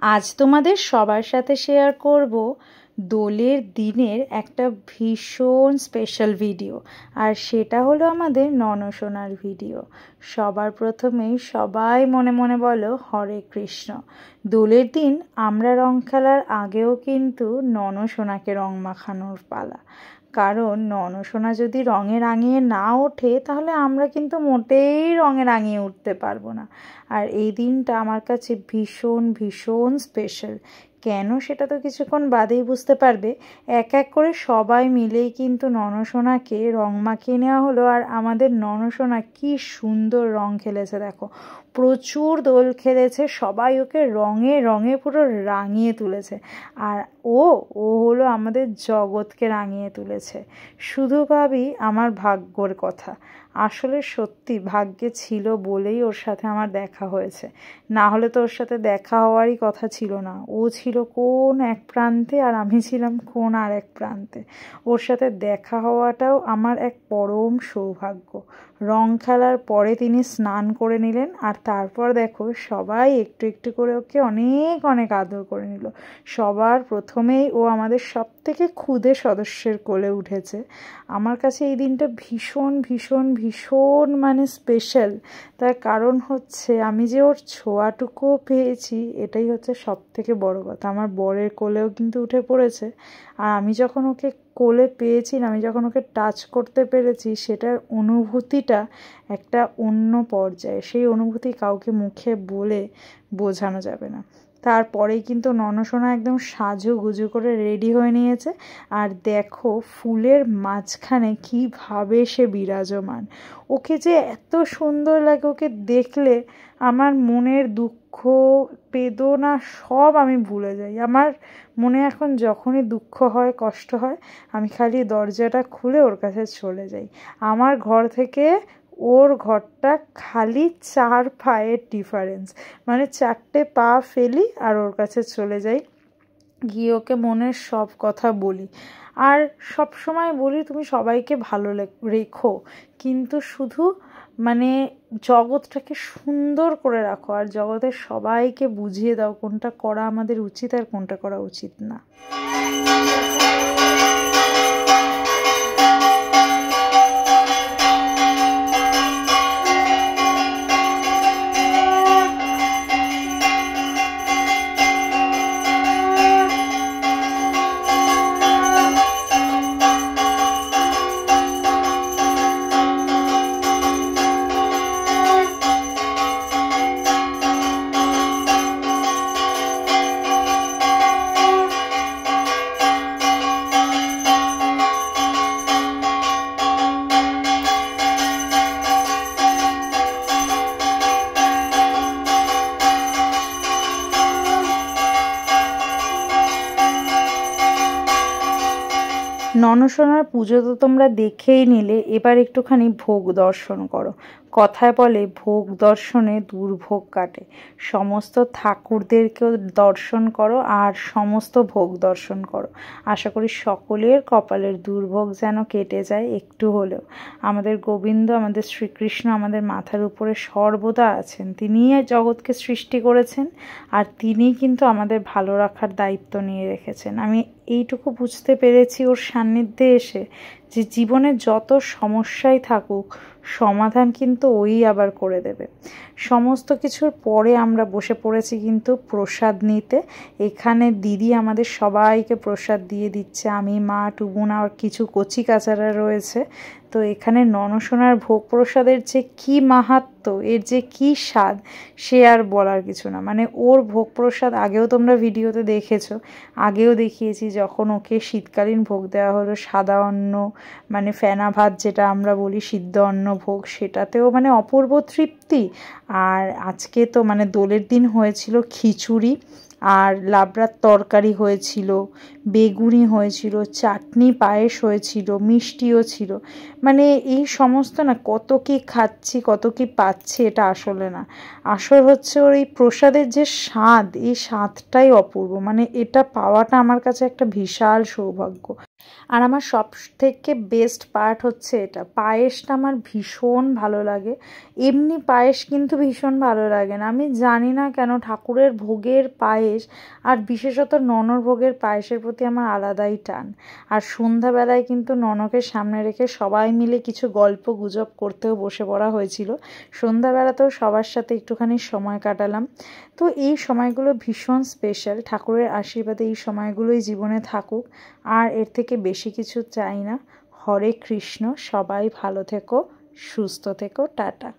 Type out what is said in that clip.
আজ তোমাদের সবার সাথে শেয়ার করব দোলের দিনের একটা ভীষণ স্পেশাল ভিডিও। আর সেটা হলো আমাদের ননসোনার ভিডিও। সবার প্রথমেই সবাই মনে মনে বলো হরে কৃষ্ণ। দোলের দিন আমরা রং খেলার আগেও কিন্তু ননসোনাকে রং মাখানোর পালা। কারণ ননসোনা যদি রঙে রাঙিয়ে না ওঠে তাহলে আমরা কিন্তু মোটেই রঙে রাঙিয়ে উঠতে পারবো না। আর এই দিনটা আমার কাছে ভীষণ ভীষণ স্পেশাল। কেন সেটা তো কিছুক্ষণ বাদেই বুঝতে পারবে। এক এক করে সবাই মিলেই কিন্তু ননসোনাকে রং মাখিয়ে নেওয়া হলো। আর আমাদের ননসোনা কি সুন্দর রং খেলেছে দেখো, প্রচুর দোল খেলেছে, সবাই ওকে রঙে রঙে পুরো রাঙিয়ে তুলেছে। আর ও হলো আমাদের জগৎকে রাঙিয়ে তুলেছে। শুধু ভাবি আমার ভাগ্যর কথা, আসলে সত্যি ভাগ্যে ছিল বলেই ওর সাথে আমার দেখা হয়েছে, না হলে তো ওর সাথে দেখা হওয়ারই কথা ছিল না। ও ছিল কোন এক প্রান্তে আর আমি ছিলাম কোন আর এক প্রান্তে। ওর সাথে দেখা হওয়াটাও আমার এক পরম সৌভাগ্য। রং খেলার পরে তিনি স্নান করে নিলেন, আর তারপর দেখো সবাই একটু একটু করে ওকে অনেক অনেক আদর করে নিল। সবার প্রথমেই ও আমাদের সব থেকে ক্ষুদে সদস্যের কোলে উঠেছে। আমার কাছে এই দিনটা ভীষণ ভীষণ ভীষণ মানে স্পেশাল। তার কারণ হচ্ছে আমি যে ওর ছোঁয়াটুকুও পেয়েছি, এটাই হচ্ছে সব থেকে বড় কথা। আমার বরের কোলেও কিন্তু উঠে পড়েছে, আর আমি যখন ওকে কোলে পেয়েছি, আমি যখন ওকে টাচ করতে পেরেছি, সেটার অনুভূতিটা একটা অন্য পর্যায়ে। সেই অনুভূতি কাউকে মুখে বলে বোঝানো যাবে না। তারপরেই কিন্তু ননসোনা একদম সাজুগুজু করে রেডি হয়ে নিয়েছে। আর দেখো ফুলের মাঝখানে কিভাবে সে বিরাজমান। ওকে যে এত সুন্দর লাগে, ওকে দেখলে আমার মনের দুঃখ বেদনা সব আমি ভুলে যাই। আমার মনে এখন যখনই দুঃখ হয়, কষ্ট হয়, আমি খালি দরজাটা খুলে ওর কাছে চলে যাই। আমার ঘর থেকে ওর ঘরটা খালি 4 পায়ের ডিফারেন্স, মানে 4টে পা ফেলি আর ওর কাছে চলে যাই, গিয়ে ওকে মনের সব কথা বলি। আর সব সময় বলি তুমি সবাইকে ভালো রেখো, কিন্তু শুধু মানে জগৎটাকে সুন্দর করে রাখো, আর জগতের সবাইকে বুঝিয়ে দাও কোনটা করা আমাদের উচিত আর কোনটা করা উচিত না। ননসোনার পুজো তো তোমরা দেখেই নিলে, এবার একটুখানি ভোগ দর্শন করো। কথায় বলে ভোগ দর্শনে দুর্ভোগ কাটে। সমস্ত ঠাকুরদেরকেও দর্শন করো আর সমস্ত ভোগ দর্শন করো। আশা করি সকলের কপালের দুর্ভোগ যেন কেটে যায় একটু হলেও। আমাদের গোবিন্দ, আমাদের শ্রীকৃষ্ণ আমাদের মাথার উপরে সর্বদা আছেন। তিনিই জগৎকে সৃষ্টি করেছেন, আর তিনিই কিন্তু আমাদের ভালো রাখার দায়িত্ব নিয়ে রেখেছেন। আমি এইটুকু বুঝতে পেরেছি ওর সান্নিধ্যে এসে, যে জীবনে যত সমস্যাই থাকুক সমাধান কিন্তু ওই আবার করে দেবে। সমস্ত কিছুর পরে আমরা বসে পড়েছি কিন্তু প্রসাদ নিতে। এখানে দিদি আমাদের সবাইকে প্রসাদ দিয়ে দিচ্ছে, আমি, মা, টুবুন আর কিছু কচি কাচারা রয়েছে। তো এখানে ননসোনার ভোগ প্রসাদের যে কি মাহাত্ম্য, এর যে কি স্বাদ, সে আর বলার কিছু না। মানে ওর ভোগ প্রসাদ আগেও তোমরা ভিডিওতে দেখেছো, আগেও দেখিয়েছি যখন ওকে শীতকালীন ভোগ দেওয়া হলো সাদা অন্ন, মানে ফেনা ভাত যেটা আমরা বলি, সিদ্ধ অন্ন ভোগ, সেটাতেও মানে অপূর্ব তৃপ্তি। আর আজকে তো মানে দোলের দিন হয়েছিল খিচুড়ি, আর লাবড়ার তরকারি হয়েছিল, বেগুনি হয়েছিল, চাটনি, পায়েস হয়েছিল, মিষ্টিও ছিল। মানে এই সমস্ত না, কত কি খাচ্ছি কত কি পাচ্ছি এটা আসলে না, আসল হচ্ছে ওর এই প্রসাদের যে স্বাদ, এই স্বাদটাই অপূর্ব। মানে এটা পাওয়াটা আমার কাছে একটা বিশাল সৌভাগ্য। আর আমার সব থেকে বেস্ট পার্ট হচ্ছে এটা, পায়েসটা আমার ভীষণ ভালো লাগে। এমনি পায়েস কিন্তু ভীষণ ভালো লাগে না, আমি জানি না কেন ঠাকুরের ভোগের পায়েস আর বিশেষত ননর ভোগের পায়েসের প্রতি আমার আলাদাই টান। আর সন্ধ্যাবেলায় কিন্তু ননকে সামনে রেখে সবাই মিলে কিছু গল্প গুজব করতেও বসে পড়া হয়েছিল। সন্ধ্যাবেলাতেও সবার সাথে একটুখানি সময় কাটালাম। তো এই সময়গুলো ভীষণ স্পেশাল, ঠাকুরের আশীর্বাদে এই সময়গুলোই জীবনে থাকুক, আর এর থেকে বেশি কিছু চাই না। হরে কৃষ্ণ, সবাই ভালো থেকো, সুস্থ থেকো, টাটা।